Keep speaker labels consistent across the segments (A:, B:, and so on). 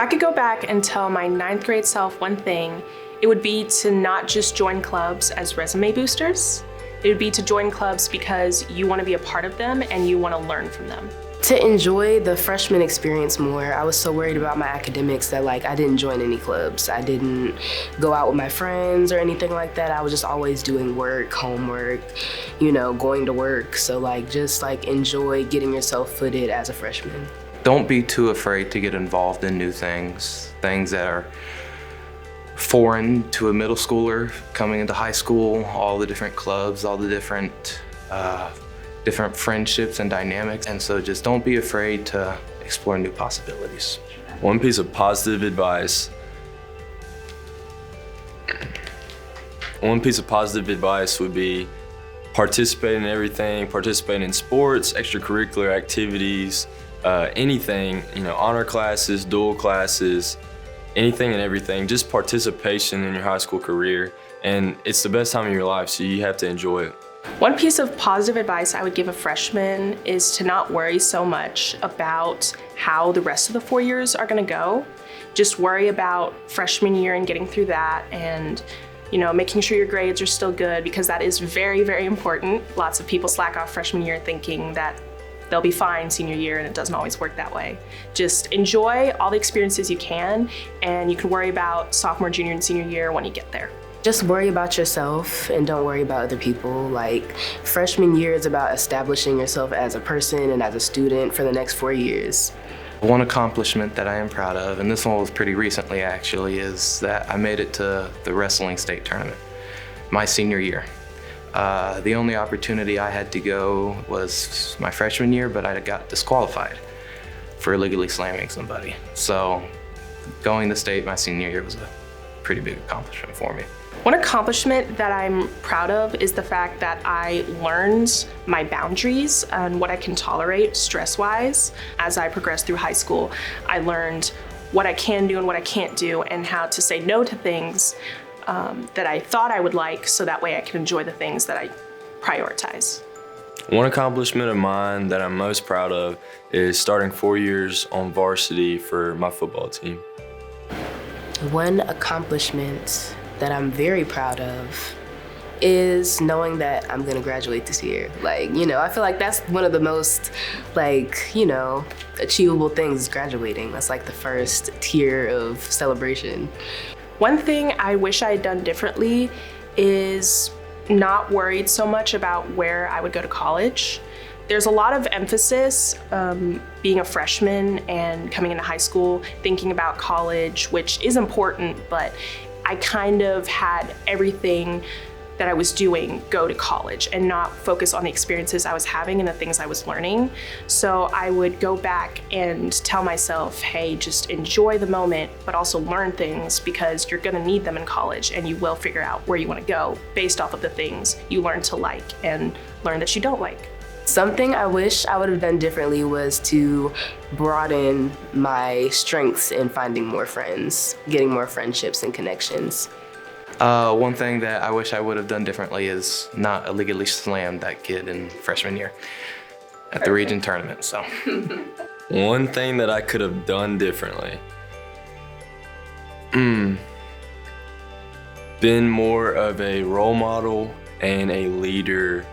A: I could go back and tell my ninth grade self one thing, it would be to not just join clubs as resume boosters. It would be to join clubs because you want to be a part of them and you want to learn from them.
B: To enjoy the freshman experience more, I was so worried about my academics that I didn't join any clubs. I didn't go out with my friends or anything like that. I was just always doing work, homework, going to work. So just enjoy getting yourself footed as a freshman.
C: Don't be too afraid to get involved in new things that are foreign to a middle schooler coming into high school, all the different clubs, all the different friendships and dynamics. And so just don't be afraid to explore new possibilities.
D: One piece of positive advice would be participate in everything, participate in sports, extracurricular activities, anything, honor classes, dual classes, anything and everything, just participation in your high school career. And it's the best time of your life, so you have to enjoy it.
A: One piece of positive advice I would give a freshman is to not worry so much about how the rest of the 4 years are going to go. Just worry about freshman year and getting through that, and making sure your grades are still good, because that is very, very important. Lots of people slack off freshman year thinking that they'll be fine senior year, and it doesn't always work that way. Just enjoy all the experiences you can, and you can worry about sophomore, junior, and senior year when you get there.
B: Just worry about yourself and don't worry about other people. Freshman year is about establishing yourself as a person and as a student for the next 4 years.
C: One accomplishment that I am proud of, and this one was pretty recently actually, is that I made it to the wrestling state tournament my senior year. The only opportunity I had to go was my freshman year, but I got disqualified for illegally slamming somebody. So going to state my senior year was a pretty big accomplishment for me.
A: One accomplishment that I'm proud of is the fact that I learned my boundaries and what I can tolerate stress-wise. As I progressed through high school, I learned what I can do and what I can't do, and how to say no to things that I thought I would like, so that way I can enjoy the things that I prioritize.
D: One accomplishment of mine that I'm most proud of is starting 4 years on varsity for my football team.
B: One accomplishment that I'm very proud of is knowing that I'm gonna graduate this year. I feel like that's one of the most, achievable things is graduating. That's the first tier of celebration.
A: One thing I wish I had done differently is not worried so much about where I would go to college. There's a lot of emphasis being a freshman and coming into high school, thinking about college, which is important, but I kind of had everything that I was doing go to college and not focus on the experiences I was having and the things I was learning. So I would go back and tell myself, hey, just enjoy the moment, but also learn things, because you're gonna need them in college, and you will figure out where you wanna go based off of the things you learn to like and learn that you don't like.
B: Something I wish I would have done differently was to broaden my strengths in finding more friends, getting more friendships and connections.
C: One thing that I wish I would have done differently is not illegally slammed that kid in freshman year at the region tournament. So,
D: one thing that I could have done differently, been more of a role model and a leader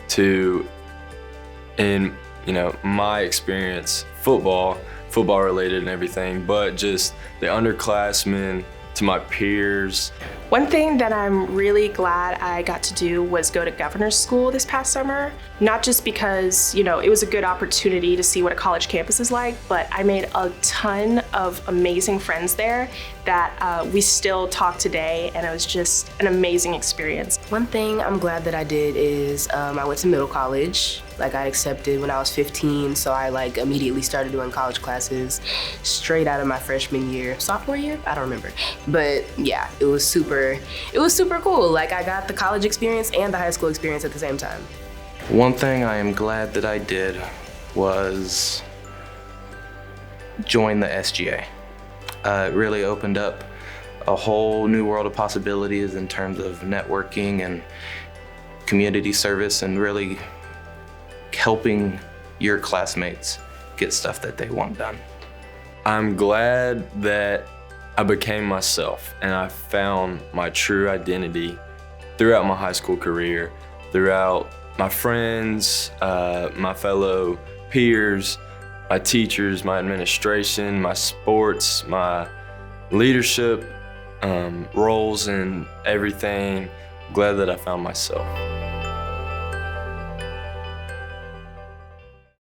D: to, in my experience, football related and everything, but just the underclassmen, to my peers.
A: One thing that I'm really glad I got to do was go to governor's school this past summer. Not just because, it was a good opportunity to see what a college campus is like, but I made a ton of amazing friends there that we still talk today, and it was just an amazing experience.
B: One thing I'm glad that I did is I went to middle college. I got accepted when I was 15, so I immediately started doing college classes straight out of my freshman year. Sophomore year? I don't remember. But yeah, it was super cool. I got the college experience and the high school experience at the same time.
C: one thing I am glad that I did was join the SGA. It really opened up a whole new world of possibilities in terms of networking and community service and really helping your classmates get stuff that they want done.
D: I'm glad that I became myself and I found my true identity throughout my high school career, throughout my friends, my fellow peers, my teachers, my administration, my sports, my leadership roles and everything. Glad that I found myself.